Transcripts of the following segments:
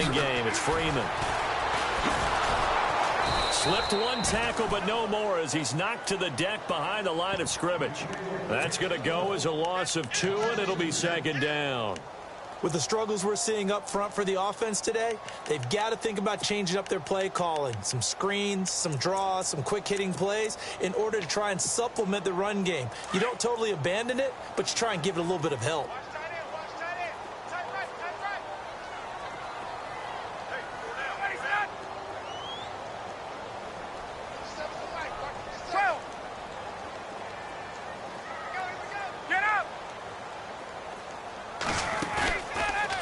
running game. It's Freeman. Slipped one tackle, but no more as he's knocked to the deck behind the line of scrimmage. That's going to go as a loss of 2, and it'll be second down. With the struggles we're seeing up front for the offense today, they've got to think about changing up their play calling. Some screens, some draws, some quick-hitting plays in order to try and supplement the run game. You don't totally abandon it, but you try and give it a little bit of help.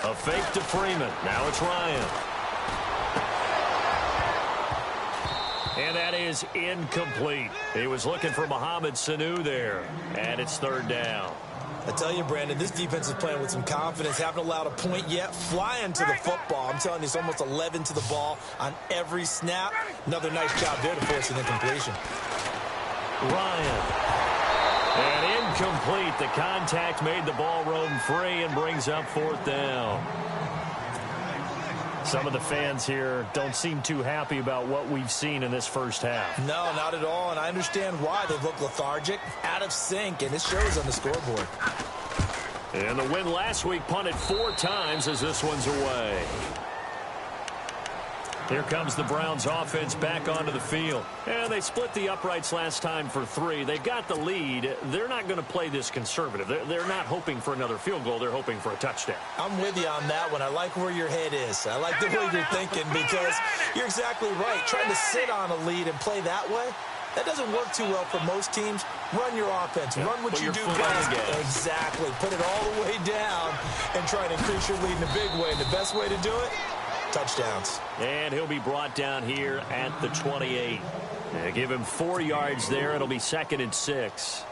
A fake to Freeman. Now it's Ryan. And that is incomplete. He was looking for Mohamed Sanu there. And it's third down. I tell you, Brandon, this defense is playing with some confidence. Haven't allowed a point yet. Flying to the football. I'm telling you, it's almost 11 to the ball on every snap. Another nice job there to force an incompletion. Ryan. And incomplete. The contact made the ball roam free and brings up fourth down. Some of the fans here don't seem too happy about what we've seen in this first half. No, not at all, and I understand why. They look lethargic, out of sync, and it shows on the scoreboard. And the win last week punted 4 times as this one's away. Here comes the Browns offense back onto the field. And they split the uprights last time for 3. They've got the lead. They're not going to play this conservative. They're not hoping for another field goal. They're hoping for a touchdown. I'm with you on that one. I like where your head is. I like the way you're thinking because you're exactly right. Trying to sit on a lead and play that way, that doesn't work too well for most teams. Run your offense. Run what you do best. Exactly. Put it all the way down and try and increase your lead in a big way. And the best way to do it, touchdowns. And he'll be brought down here at the 28. Give him 4 yards there. It'll be 2nd and 6.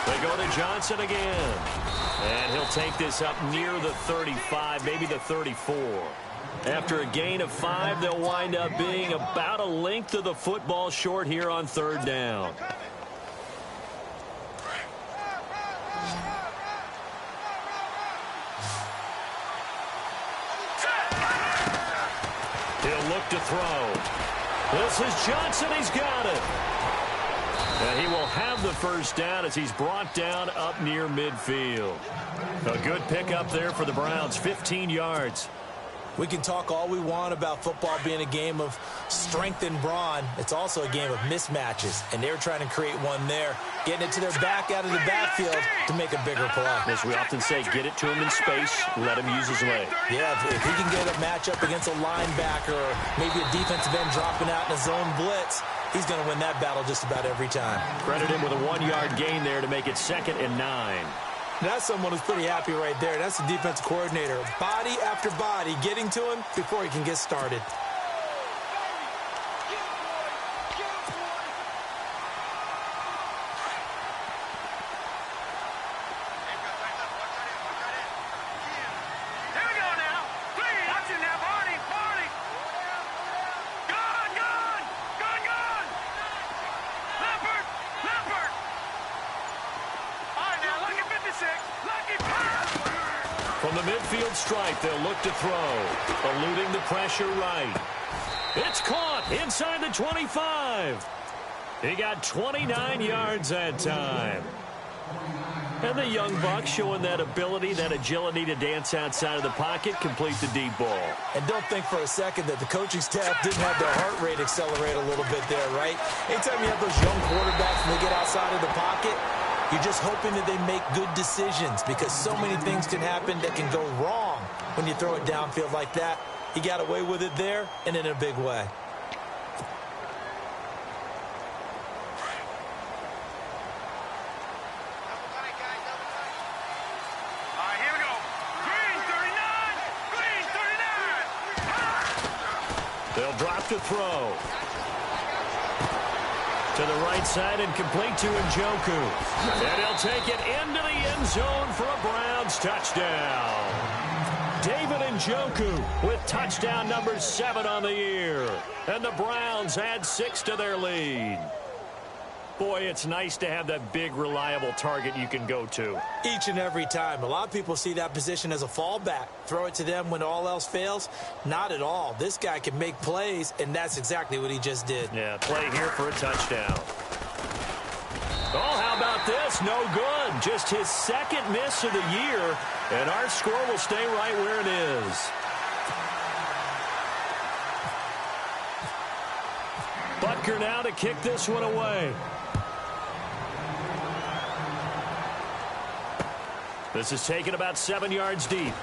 They go to Johnson again. And he'll take this up near the 35, maybe the 34. After a gain of 5, they'll wind up being about a length of the football short here on third down. He'll look to throw. This is Johnson. He's got it. And he will have the first down as he's brought down up near midfield. A good pickup there for the Browns, 15 yards. We can talk all we want about football being a game of strength and brawn. It's also a game of mismatches, and they're trying to create one there, getting it to their back out of the backfield to make a bigger play. As we often say, get it to him in space, let him use his leg. Yeah, if he can get a matchup against a linebacker or maybe a defensive end dropping out in a zone blitz, he's going to win that battle just about every time. Credit him with a 1-yard gain there to make it 2nd and 9. That's someone who's pretty happy right there. That's the defense coordinator. Body after body getting to him before he can get started. From the midfield stripe, they'll look to throw. Eluding the pressure right. It's caught inside the 25. He got 29 yards that time. And the young buck showing that ability, that agility to dance outside of the pocket, complete the deep ball. And don't think for a second that the coaching staff didn't have their heart rate accelerate a little bit there, right? Anytime you have those young quarterbacks and they get outside of the pocket, you're just hoping that they make good decisions because so many things can happen that can go wrong when you throw it downfield like that. He got away with it there and in a big way. They'll drop to throw. To the right side and complete to Njoku. And he'll take it into the end zone for a Browns touchdown. David Njoku with touchdown number 7 on the year. And the Browns add 6 to their lead. Boy, it's nice to have that big, reliable target you can go to. Each and every time. A lot of people see that position as a fallback. Throw it to them when all else fails. Not at all. This guy can make plays, and that's exactly what he just did. Yeah, play here for a touchdown. Oh, how about this? No good. Just his second miss of the year, and our score will stay right where it is. Butker now to kick this one away. This is taken about 7 yards deep.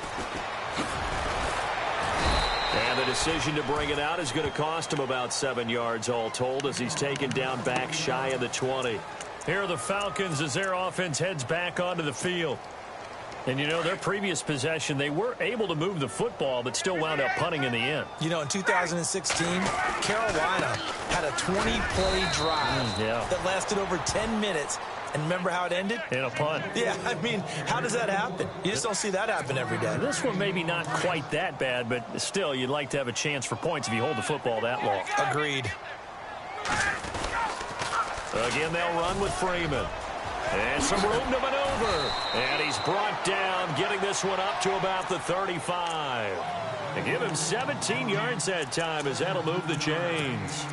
And the decision to bring it out is going to cost him about 7 yards all told as he's taken down back shy of the 20. Here are the Falcons as their offense heads back onto the field. And, you know, their previous possession, they were able to move the football but still wound up punting in the end. You know, in 2016, Carolina had a 20-play drive that lasted over 10 minutes. And remember how it ended? In a punt. Yeah, I mean, how does that happen? You just don't see that happen every day. This one maybe not quite that bad, but still, you'd like to have a chance for points if you hold the football that long. Agreed. Again, they'll run with Freeman. And some room to maneuver. And he's brought down, getting this one up to about the 35. And give him 17 yards that time as that'll move the chains.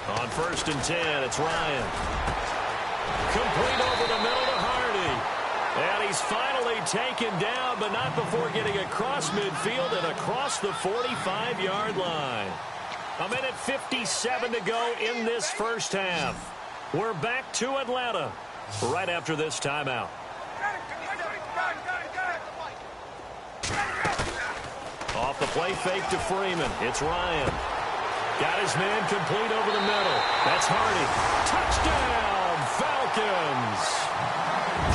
On 1st and 10, it's Ryan. Complete over the middle to Hardy. And he's finally taken down, but not before getting across midfield and across the 45-yard line. 1:57 to go in this first half. We're back to Atlanta right after this timeout. Off the play fake to Freeman. It's Ryan. Got his man complete over the middle. That's Hardy. Touchdown, Falcons.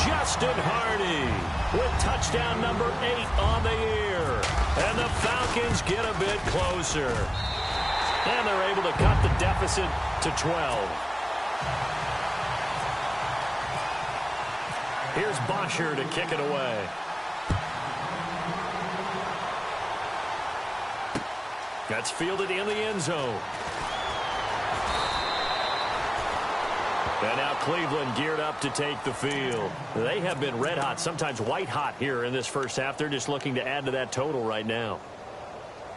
Justin Hardy with touchdown number 8 on the year. And the Falcons get a bit closer. And they're able to cut the deficit to 12. Here's Bosher to kick it away. That's fielded in the end zone. And now Cleveland geared up to take the field. They have been red hot, sometimes white hot here in this first half. They're just looking to add to that total right now.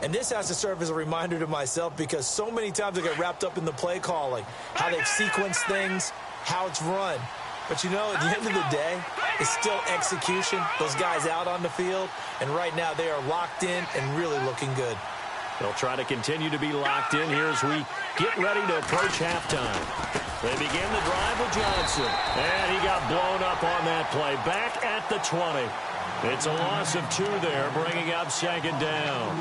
And this has to serve as a reminder to myself because so many times I get wrapped up in the play calling, how they've sequenced things, how it's run. But, you know, at the end of the day, it's still execution. Those guys out on the field, and right now they are locked in and really looking good. They'll try to continue to be locked in here as we get ready to approach halftime. They begin the drive with Johnson. And he got blown up on that play. Back at the 20. It's a loss of 2 there, bringing up 2nd down.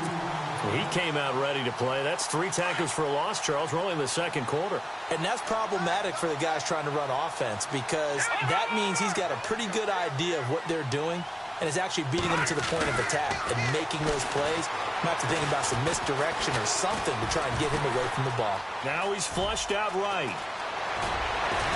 He came out ready to play. That's 3 tackles for a loss, Charles. We're only in the 2nd quarter. And that's problematic for the guys trying to run offense because that means he's got a pretty good idea of what they're doing and is actually beating them to the point of attack and making those plays. Might have to think about some misdirection or something to try and get him away from the ball. Now he's flushed out right.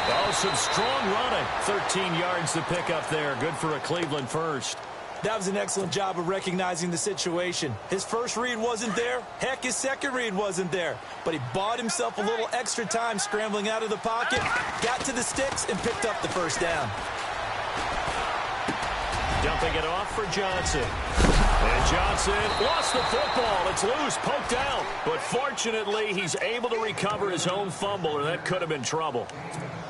Oh, some strong running. 13 yards to pick up there. Good for a Cleveland first. That was an excellent job of recognizing the situation. His first read wasn't there. Heck, his second read wasn't there. But he bought himself a little extra time scrambling out of the pocket, got to the sticks, and picked up the first down. Dumping it off for Johnson. And Johnson lost the football. It's loose, poked out. But fortunately, he's able to recover his own fumble, or that could have been trouble.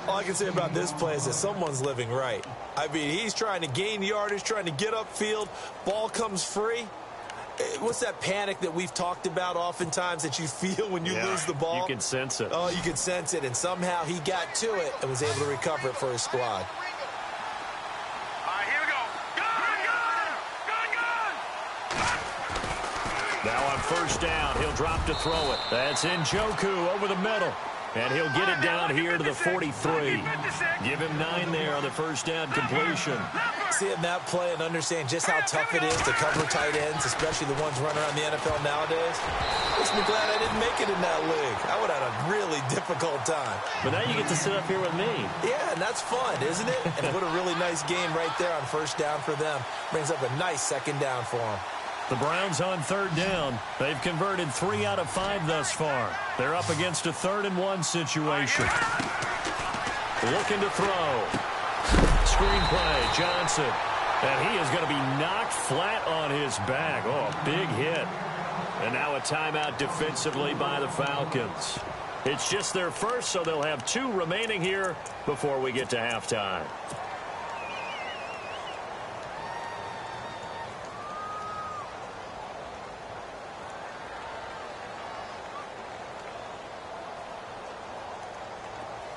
All I can say about this play is that someone's living right. I mean, he's trying to gain yardage, trying to get upfield. Ball comes free. What's that panic that we've talked about oftentimes that you feel when you lose the ball? You can sense it. Oh, you can sense it. And somehow he got to it and was able to recover it for his squad. Now on 1st down, he'll drop to throw it. That's Njoku over the middle. And he'll get it down here to the 43. Give him 9 there on the 1st down completion. Seeing that play and understanding just how tough it is to cover tight ends, especially the ones running around the NFL nowadays, makes me glad I didn't make it in that league. I would have had a really difficult time. But now you get to sit up here with me. Yeah, and that's fun, isn't it? And what a really nice game right there on first down for them. Brings up a nice second down for them. The Browns on third down. They've converted 3 out of 5 thus far. They're up against a 3rd-and-1 situation. Looking to throw. Screenplay, Johnson. And he is going to be knocked flat on his back. Oh, a big hit. And now a timeout defensively by the Falcons. It's just their first, so they'll have 2 remaining here before we get to halftime.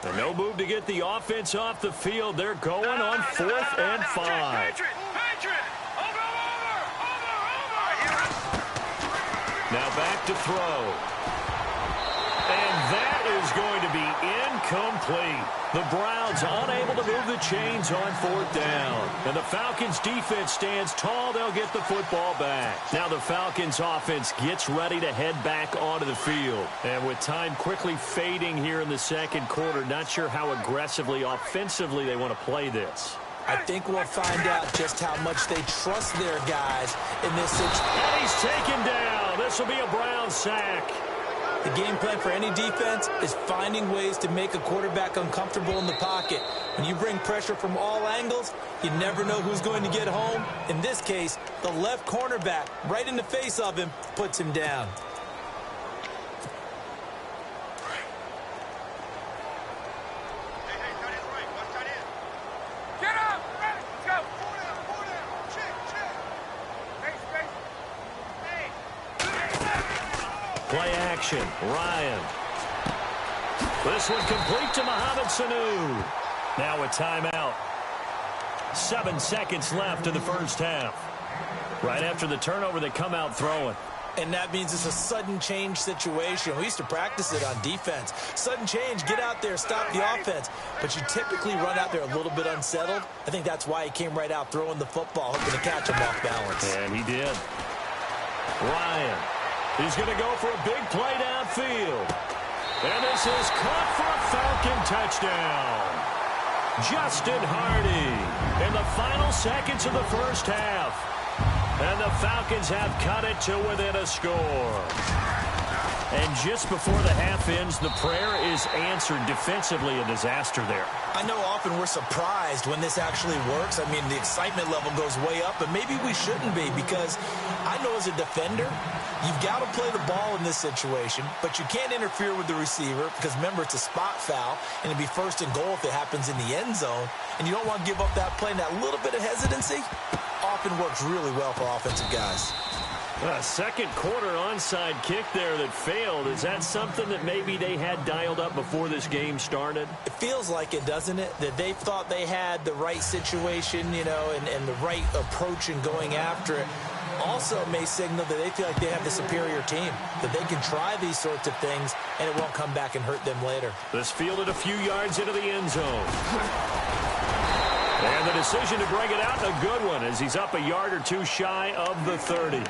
And no move to get the offense off the field. They're going on 4th and 5. Now back to throw. And that is going to be incomplete. The Browns unable to move the chains on 4th down. And the Falcons defense stands tall. They'll get the football back. Now the Falcons offense gets ready to head back onto the field. And with time quickly fading here in the second quarter, not sure how aggressively offensively they want to play this. I think we'll find out just how much they trust their guys in this situation. And he's taken down. This will be a Brown sack. The game plan for any defense is finding ways to make a quarterback uncomfortable in the pocket. When you bring pressure from all angles, you never know who's going to get home. In this case, the left cornerback, right in the face of him, puts him down. Play action. Ryan. This one complete to Mohamed Sanu. Now a timeout. 7 seconds left in the first half. Right after the turnover, they come out throwing. And that means it's a sudden change situation. We used to practice it on defense. Sudden change, get out there, stop the offense. But you typically run out there a little bit unsettled. I think that's why he came right out throwing the football, hoping to catch him off balance. And he did. Ryan. He's going to go for a big play downfield. And this is caught for a Falcon touchdown. Justin Hardy in the final seconds of the first half. And the Falcons have cut it to within a score. And just before the half ends, the prayer is answered. Defensively, a disaster there. I know often we're surprised when this actually works. I mean, the excitement level goes way up, but maybe we shouldn't be, because I know as a defender, you've got to play the ball in this situation, but you can't interfere with the receiver because, remember, it's a spot foul, and it'd be 1st and goal if it happens in the end zone, and you don't want to give up that play, and that little bit of hesitancy often works really well for offensive guys. A second quarter onside kick there that failed. Is that something that maybe they had dialed up before this game started? It feels like it, doesn't it? That they thought they had the right situation, you know, and the right approach in going after it. Also may signal that they feel like they have the superior team, that they can try these sorts of things and it won't come back and hurt them later. This fielded a few yards into the end zone. And the decision to bring it out, a good one, as he's up a yard or 2 shy of the 30.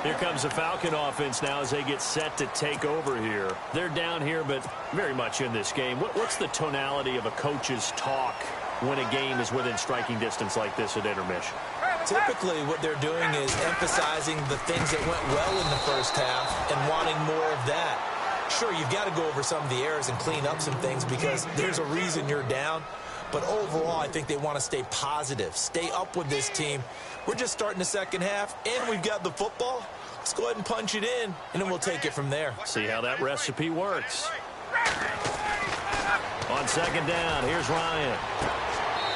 Here comes the Falcon offense now as they get set to take over here. They're down here, but very much in this game. What's the tonality of a coach's talk when a game is within striking distance like this at intermission? Typically, what they're doing is emphasizing the things that went well in the first half and wanting more of that. Sure, you've got to go over some of the errors and clean up some things because there's a reason you're down. But overall, I think they want to stay positive, stay up with this team. We're just starting the second half, and we've got the football. Let's go ahead and punch it in, and then we'll take it from there. See how that recipe works. On second down, here's Ryan.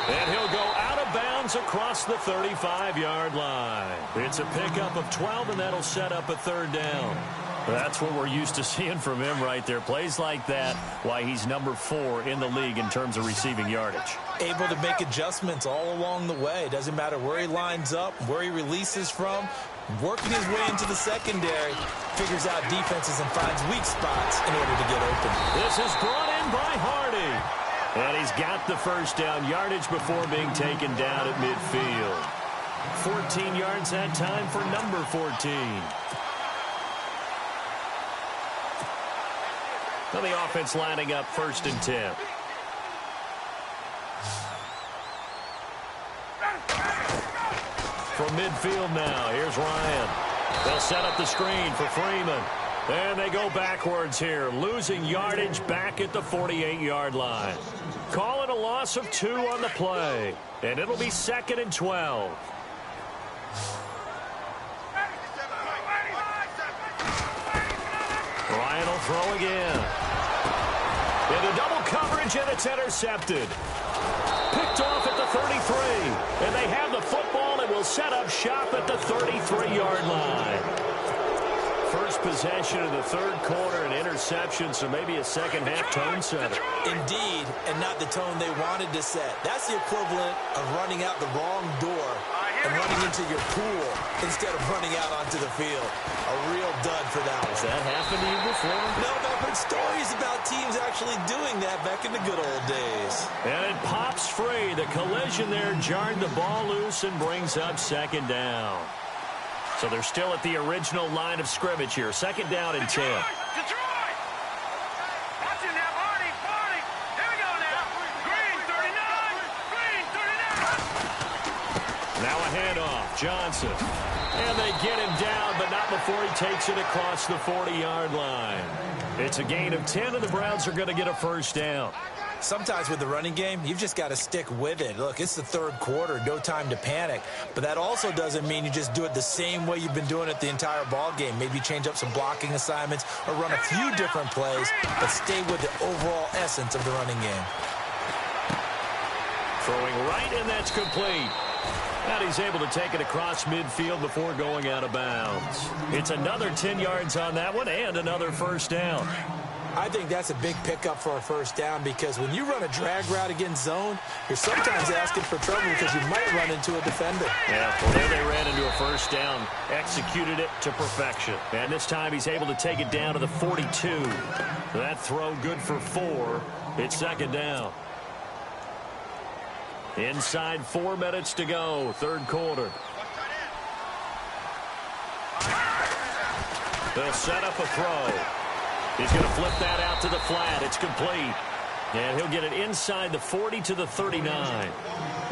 And he'll go out of bounds across the 35-yard line. It's a pickup of 12, and that'll set up a 3rd down. That's what we're used to seeing from him right there. Plays like that, why he's number 4 in the league in terms of receiving yardage. Able to make adjustments all along the way. Doesn't matter where he lines up, where he releases from. Working his way into the secondary, figures out defenses and finds weak spots in order to get open. This is brought in by Hardy. And he's got the first down yardage before being taken down at midfield. 14 yards that time for number 14. Now the offense lining up 1st and 10. From midfield now, here's Ryan. They'll set up the screen for Freeman. And they go backwards here, losing yardage back at the 48-yard line. Call it a loss of 2 on the play. And it'll be 2nd and 12. Ryan will throw again. Into double coverage, and it's intercepted. Picked off at the 33. And they have the football and will set up shop at the 33-yard line. First possession of the 3rd quarter, an interception, so maybe a second-half tone setter. Indeed, and not the tone they wanted to set. That's the equivalent of running out the wrong door and running into your pool instead of running out onto the field. A real dud for that one. Has that happened to you before? No, but I've heard stories about teams actually doing that back in the good old days. And it pops free. The collision there jarred the ball loose and brings up 2nd down. So they're still at the original line of scrimmage here. 2nd down and 10. Detroit! Watch it now, Barney! Here we go now. Green, 39! Green, 39! Now a handoff. Johnson. And they get him down, but not before he takes it across the 40-yard line. It's a gain of 10, and the Browns are going to get a 1st down. Sometimes with the running game, you've just got to stick with it. Look, it's the 3rd quarter, no time to panic. But that also doesn't mean you just do it the same way you've been doing it the entire ball game. Maybe change up some blocking assignments or run a few different plays, but stay with the overall essence of the running game. Throwing right, and that's complete. And he's able to take it across midfield before going out of bounds. It's another 10 yards on that one and another 1st down. I think that's a big pickup for a 1st down because when you run a drag route against zone, you're sometimes asking for trouble because you might run into a defender. Yeah, well, there they ran into a 1st down, executed it to perfection. And this time he's able to take it down to the 42. That throw good for 4. It's 2nd down. Inside 4 minutes to go, 3rd quarter. They'll set up a throw. He's going to flip that out to the flat. It's complete. And he'll get it inside the 40 to the 39.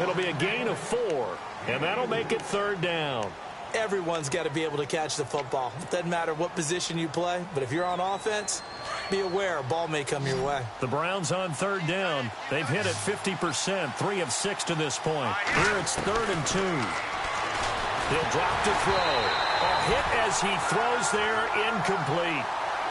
It'll be a gain of 4, and that'll make it 3rd down. Everyone's got to be able to catch the football. It doesn't matter what position you play, but if you're on offense, be aware a ball may come your way. The Browns on 3rd down. They've hit it 50%, 3 of 6 to this point. Here it's 3rd and 2. He'll drop to throw. A hit as he throws there, incomplete.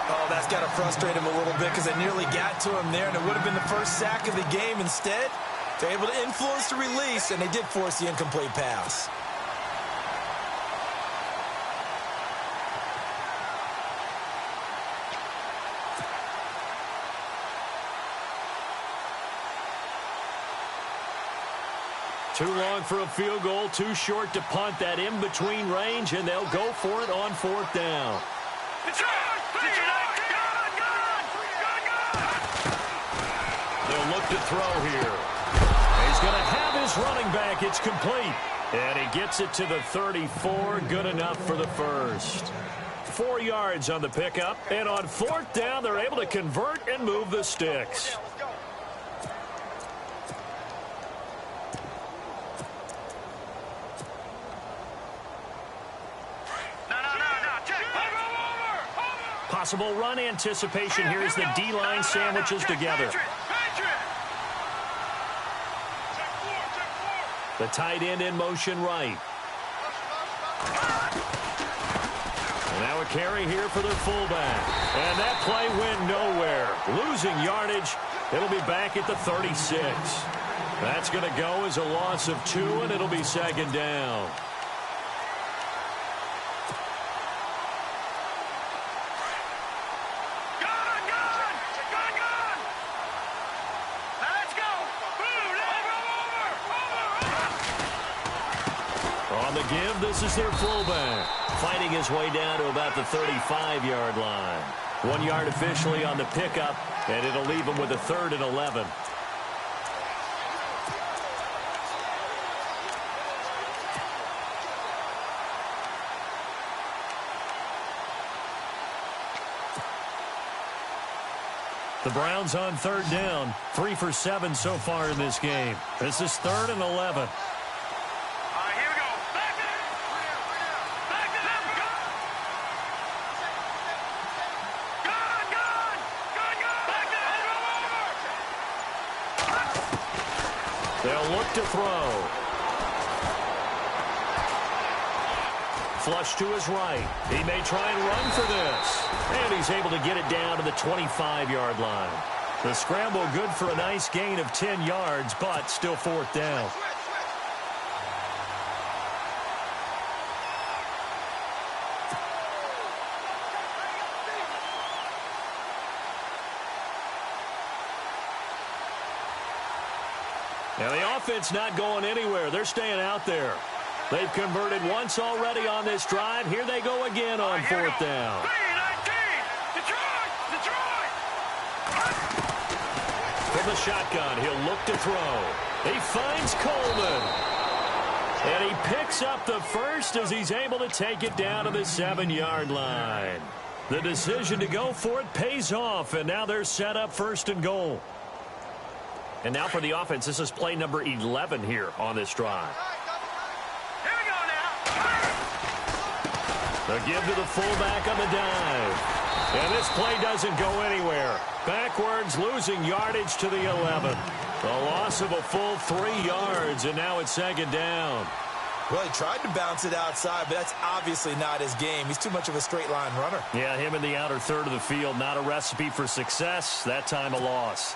Oh, that's got to frustrate him a little bit because it nearly got to him there, and it would have been the first sack of the game. Instead, they're able to influence the release, and they did force the incomplete pass. Too long for a field goal, too short to punt that in-between range, and they'll go for it on 4th down. They'll look to throw here. He's going to have his running back. It's complete. And he gets it to the 34. Good enough for the 1st. 4 yards on the pickup. And on 4th down, they're able to convert and move the sticks. Possible run anticipation here as the D-line sandwiches together. The tight end in motion right. And now a carry here for their fullback. And that play went nowhere. Losing yardage. It'll be back at the 36. That's going to go as a loss of 2, and it'll be 2nd down. Give. This is their fullback, fighting his way down to about the 35-yard line. 1 yard officially on the pickup, and it'll leave him with a 3rd and 11. The Browns on third down, 3 for 7 so far in this game. This is 3rd and 11. All right, here we go. Back it. Back it up. Gone. Back it. They'll look to throw. Flush to his right. He may try and run for this. And he's able to get it down to the 25-yard line. The scramble good for a nice gain of 10 yards, but still 4th down. Now the offense not going anywhere. They're staying out there. They've converted once already on this drive. Here they go again on 4th down. From the shotgun, he'll look to throw. He finds Coleman. And he picks up the first as he's able to take it down to the 7-yard line. The decision to go for it pays off, and now they're set up 1st and goal. And now for the offense, this is play number 11 here on this drive. The give to the fullback on the dive. And this play doesn't go anywhere. Backwards, losing yardage to the 11. A loss of a full 3 yards, and now it's 2nd down. Well, he tried to bounce it outside, but that's obviously not his game. He's too much of a straight-line runner. Yeah, him in the outer third of the field, not a recipe for success. That time a loss.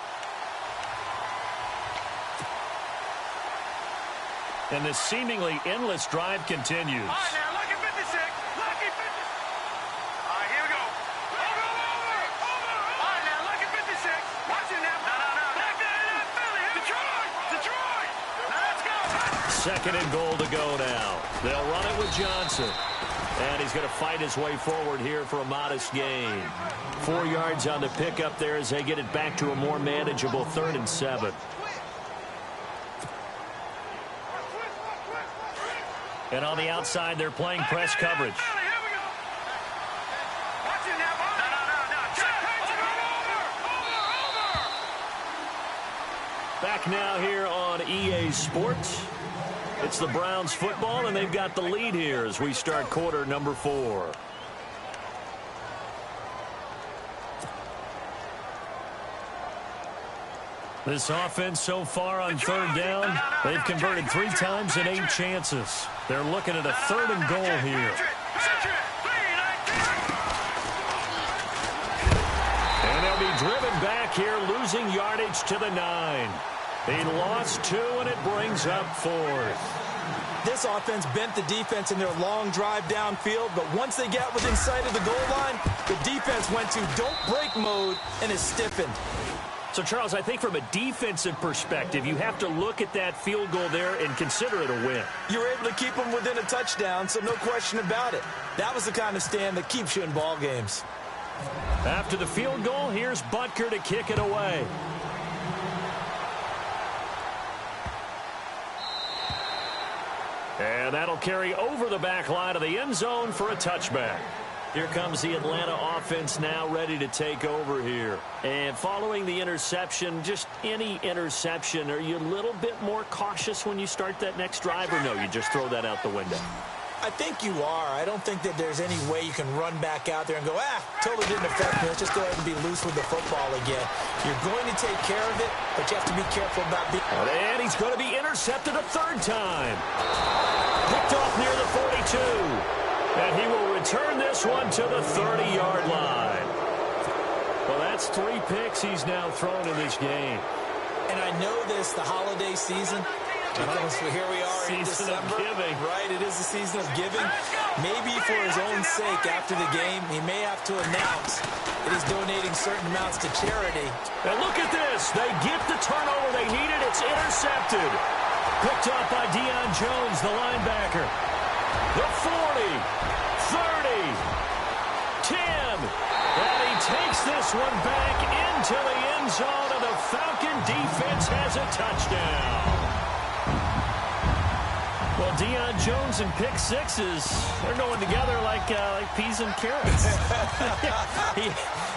And this seemingly endless drive continues. All right, now, lucky 56. Lucky 50. All right, here we go. Over. All right, now, lucky 56. Watch it now. No. Back there in that Philly. Detroit. Now, let's go. 2nd and goal to go now. They'll run it with Johnson. And he's going to fight his way forward here for a modest gain. 4 yards on the pickup there as they get it back to a more manageable 3rd and 7. And on the outside, they're playing press coverage. Back now here on EA Sports. It's the Browns football, and they've got the lead here as we start quarter number 4. This offense so far on 3rd down, they've converted 3 times and 8 chances. They're looking at a 3rd and goal here. And they'll be driven back here, losing yardage to the 9. He lost 2, and it brings up 4th. This offense bent the defense in their long drive downfield, but once they got within sight of the goal line, the defense went to don't break mode and is stiffened. So, Charles, I think from a defensive perspective, you have to look at that field goal there and consider it a win. You were able to keep them within a touchdown, so no question about it. That was the kind of stand that keeps you in ball games. After the field goal, here's Butker to kick it away. And that'll carry over the back line of the end zone for a touchback. Here comes the Atlanta offense now ready to take over here. And following the interception, just any interception, are you a little bit more cautious when you start that next drive, or no, you just throw that out the window? I think you are. I don't think that there's any way you can run back out there and go, totally didn't affect me. Let's just go ahead and be loose with the football again. You're going to take care of it, but you have to be careful about being... And he's going to be intercepted a 3rd time. Picked off near the 42. And he will return this one to the 30-yard line. Well, that's 3 picks he's now thrown in this game. And I know this, the holiday season, because here we are in December. Season of giving. Right, it is the season of giving. Maybe for his own sake after the game, he may have to announce that he's donating certain amounts to charity. And look at this. They get the turnover they needed. It's intercepted. Picked up by Deion Jones, the linebacker. The 40, 30, 10. And he takes this one back into the end zone, and the Falcon defense has a touchdown. Well, Deion Jones and pick sixes, they're going together like peas and carrots.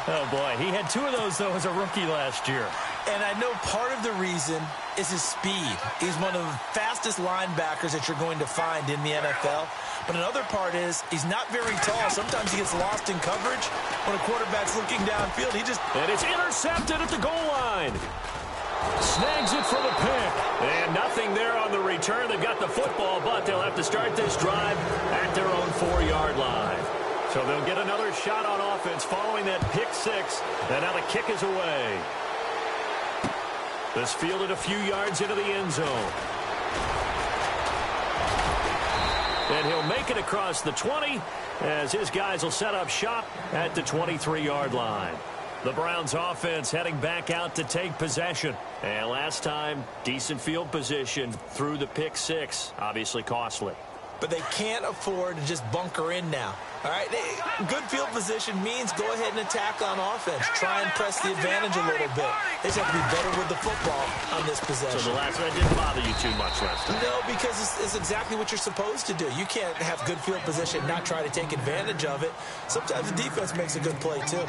Oh, boy. He had 2 of those, though, as a rookie last year. And I know part of the reason is his speed. He's one of the fastest linebackers that you're going to find in the NFL. But another part is he's not very tall. Sometimes he gets lost in coverage. When a quarterback's looking downfield, he just... And it's intercepted at the goal line. Snags it for the pick. And nothing there on the return. They've got the football, but they'll have to start this drive at their own 4-yard line. So they'll get another shot on offense following that pick six. And now the kick is away. This fielded a few yards into the end zone. And he'll make it across the 20 as his guys will set up shop at the 23-yard line. The Browns offense heading back out to take possession. And last time, decent field position through the pick six. Obviously costly. But they can't afford to just bunker in now. All right, good field position means go ahead and attack on offense. Try and press the advantage a little bit. They just have to be better with the football on this possession. So the last one didn't bother you too much last time? No, because it's exactly what you're supposed to do. You can't have good field position and not try to take advantage of it. Sometimes the defense makes a good play, too.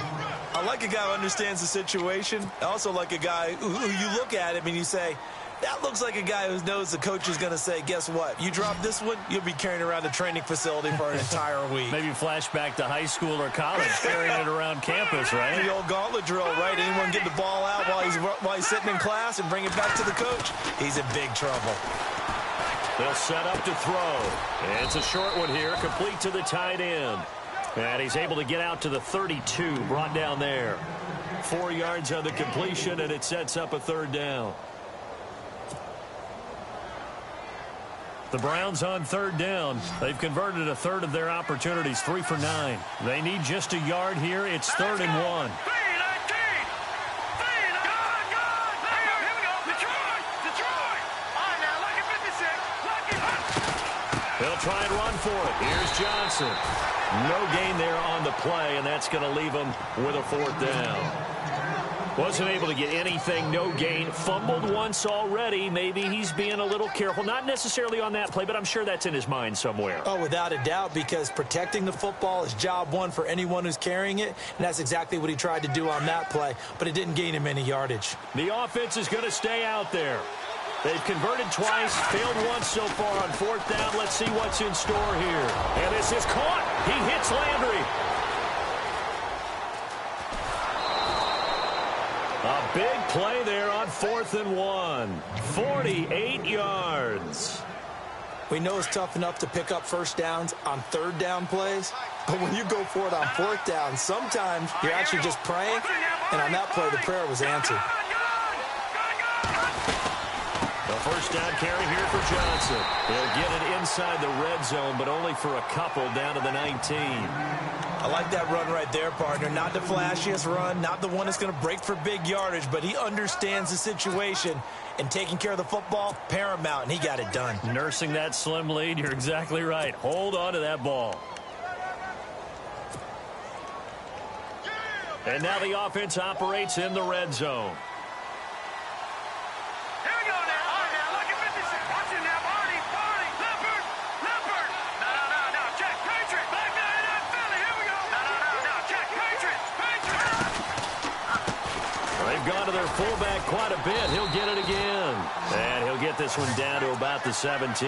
I like a guy who understands the situation. I also like a guy who you look at him and you say, that looks like a guy who knows the coach is going to say, guess what? You drop this one, you'll be carrying around the training facility for an entire week. Maybe flashback to high school or college, carrying it around campus, right? The old gauntlet drill, right? Anyone get the ball out while he's sitting in class and bring it back to the coach? He's in big trouble. They'll set up to throw. And it's a short one here, complete to the tight end. And he's able to get out to the 32, brought down there. 4 yards on the completion, and it sets up a 3rd down. The Browns on 3rd down. They've converted a third of their opportunities, 3 for 9. They need just a yard here. It's 3rd and 1. They'll try and run for it. Here's Johnson. No gain there on the play, and that's going to leave them with a 4th down. Wasn't able to get anything, no gain. Fumbled once already. Maybe he's being a little careful. Not necessarily on that play, but I'm sure that's in his mind somewhere. Oh, without a doubt, because protecting the football is job one for anyone who's carrying it, and that's exactly what he tried to do on that play, but it didn't gain him any yardage. The offense is going to stay out there. They've converted twice, failed once so far on 4th down. Let's see what's in store here. And this is caught. He hits Landry. A big play there on 4th and 1. 48 yards. We know it's tough enough to pick up first downs on 3rd down plays, but when you go for it on 4th down, sometimes you're actually just praying, and on that play, the prayer was answered. The first down carry here for Johnson. He'll get it inside the red zone, but only for a couple down to the 19. I like that run right there, partner. Not the flashiest run, not the one that's going to break for big yardage, but he understands the situation, and taking care of the football, paramount, and he got it done. Nursing that slim lead, you're exactly right. Hold on to that ball. And now the offense operates in the red zone. Gone to their fullback quite a bit. He'll get it again. And he'll get this one down to about the 17.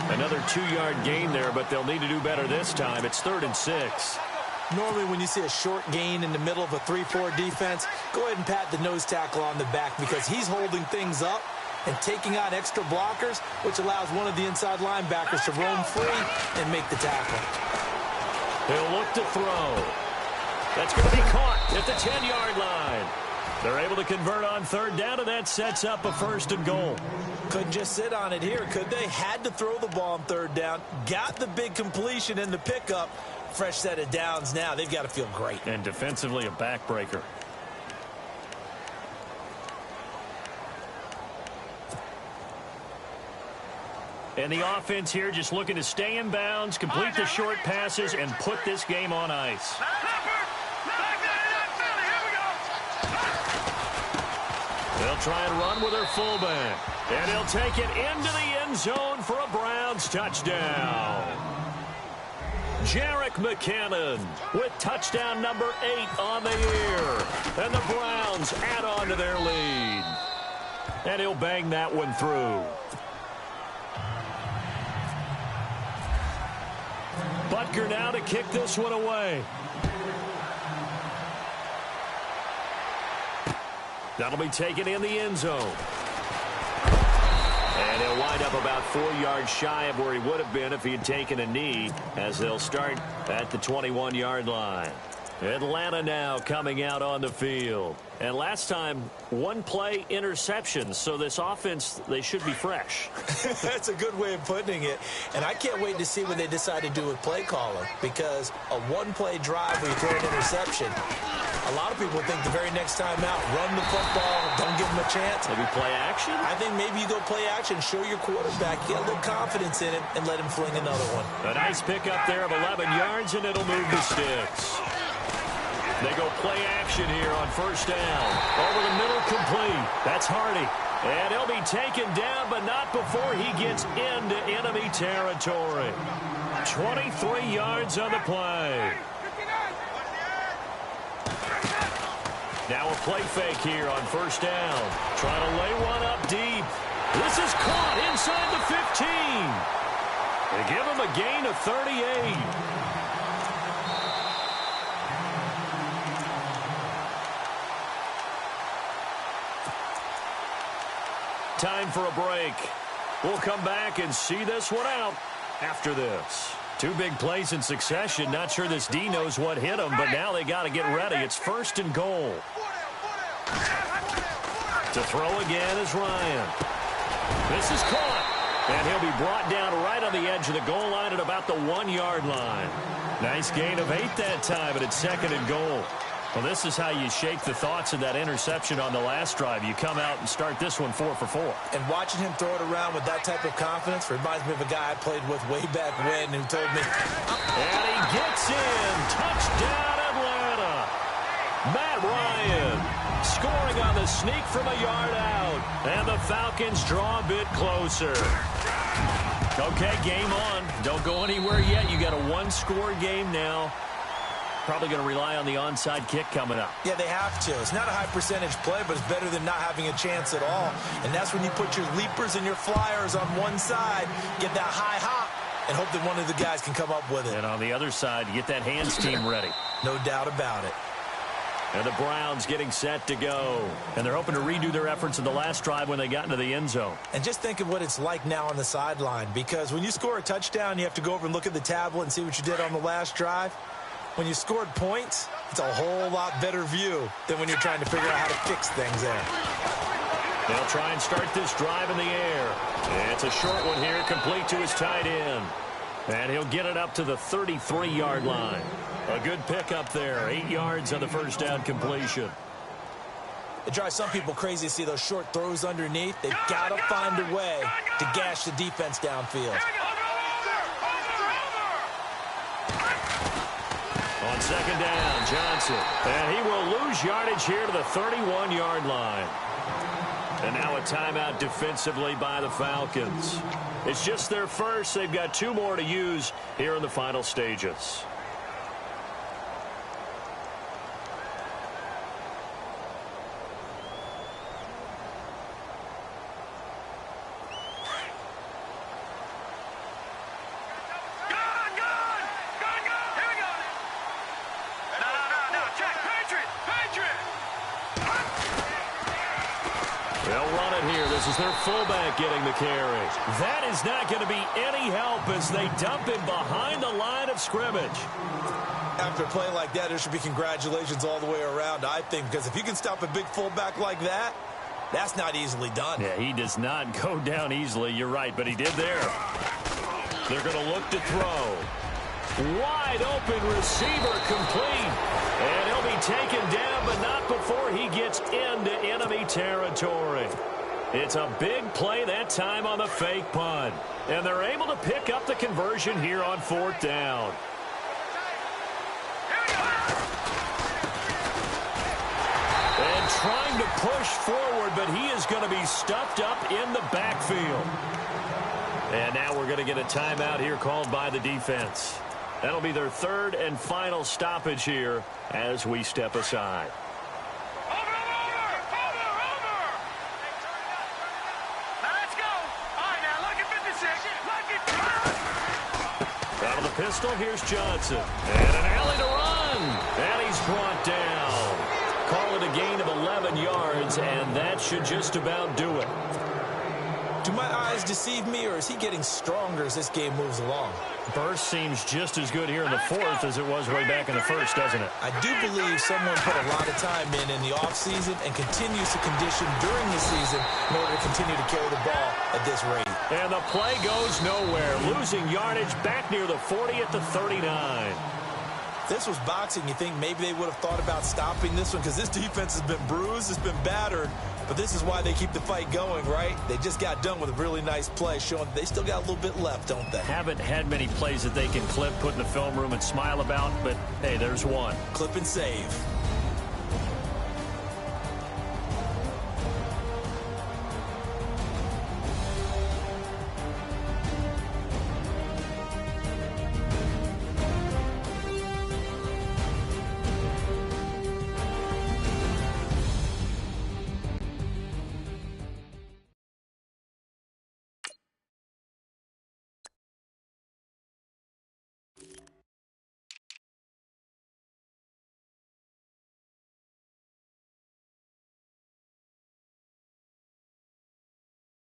Another 2-yard gain there, but they'll need to do better this time. It's 3rd and 6. Normally when you see a short gain in the middle of a 3-4 defense, go ahead and pat the nose tackle on the back because he's holding things up and taking on extra blockers, which allows one of the inside linebackers to roam free and make the tackle. He'll look to throw. That's going to be caught at the 10-yard line. They're able to convert on 3rd down, and that sets up a 1st and goal. Couldn't just sit on it here, could they? Had to throw the ball on 3rd down. Got the big completion in the pickup. Fresh set of downs now. They've got to feel great. And defensively, a backbreaker. And the offense here just looking to stay in bounds, complete the short passes, and put this game on ice. They'll try and run with their fullback. And he'll take it into the end zone for a Browns Browns touchdown. Jerick McKinnon with touchdown number 8 on the year. And the Browns add on to their lead. And he'll bang that one through. Butker now to kick this one away. That'll be taken in the end zone. And he'll wind up about 4 yards shy of where he would have been if he had taken a knee, as they'll start at the 21-yard line. Atlanta now coming out on the field. And last time, one play interception. So this offense, they should be fresh. That's a good way of putting it. And I can't wait to see what they decide to do with play calling. Because a one-play drive where you throw an interception, a lot of people think the very next time out, run the football, don't give them a chance. Maybe play action? I think maybe you go play action, show your quarterback, get a little confidence in him, and let him fling another one. A nice pickup there of 11 yards, and it'll move the sticks. They go play action here on first down. Over the middle, complete. That's Hardy. And he'll be taken down, but not before he gets into enemy territory. 23 yards on the play. Now a play fake here on first down. Trying to lay one up deep. This is caught inside the 15. They give him a gain of 38. Time for a break. We'll come back and see this one out after this. 2 big plays in succession. Not sure this D knows what hit him, but now they got to get ready. It's first and goal. To throw again is Ryan. This is caught. And he'll be brought down right on the edge of the goal line at about the 1-yard line. Nice gain of 8 that time, but it's second and goal. Well, this is how you shake the thoughts of that interception on the last drive. You come out and start this one 4 for 4. And watching him throw it around with that type of confidence reminds me of a guy I played with way back when who told me. And he gets in. Touchdown, Atlanta. Matt Ryan scoring on the sneak from a yard out. And the Falcons draw a bit closer. Okay, game on. Don't go anywhere yet. You got a 1-score game now. Probably going to rely on the onside kick coming up. Yeah, they have to. It's not a high percentage play, but it's better than not having a chance at all. And that's when you put your leapers and your flyers on one side, get that high hop, and hope that one of the guys can come up with it. And on the other side, get that hands team ready. No doubt about it. And the Browns getting set to go. And they're hoping to redo their efforts in the last drive when they got into the end zone. And just think of what it's like now on the sideline, because when you score a touchdown, you have to go over and look at the tablet and see what you did on the last drive. When you scored points, it's a whole lot better view than when you're trying to figure out how to fix things there. They'll try and start this drive in the air. And it's a short one here, complete to his tight end. And he'll get it up to the 33-yard line. A good pickup there, 8 yards on the first down completion. It drives some people crazy to see those short throws underneath. They've got to find a way to gash the defense downfield. On second down, Johnson. And he will lose yardage here to the 31-yard line. And now a timeout defensively by the Falcons. It's just their first. They've got 2 more to use here in the final stages. This is their fullback getting the carry. That is not going to be any help as they dump him behind the line of scrimmage. After a play like that, there should be congratulations all the way around, I think, because if you can stop a big fullback like that, that's not easily done. Yeah, he does not go down easily. You're right, but he did there. They're going to look to throw. Wide open receiver complete. And he'll be taken down, but not before he gets into enemy territory. It's a big play that time on the fake punt. And they're able to pick up the conversion here on 4th down. And trying to push forward, but he is going to be stuffed up in the backfield. And now we're going to get a timeout here called by the defense. That'll be their third and final stoppage here as we step aside. Over! Now let's go. All right, now look at 56. Out of the pistol, here's Johnson. And an alley to run. And he's brought down. Call it a gain of 11 yards, and that should just about do it. Do my eyes deceive me, or is he getting stronger as this game moves along? Burst seems just as good here in the fourth as it was way back in the first, doesn't it? I do believe someone put a lot of time in the offseason and continues to condition during the season in order to continue to carry the ball at this rate. And the play goes nowhere. Losing yardage back near the 40 at the 39. If this was boxing, you think maybe they would have thought about stopping this one because this defense has been bruised, it's been battered. But this is why they keep the fight going, right? They just got done with a really nice play, showing they still got a little bit left, don't they? Haven't had many plays that they can clip, put in the film room, and smile about, but, hey, there's one. Clip and save.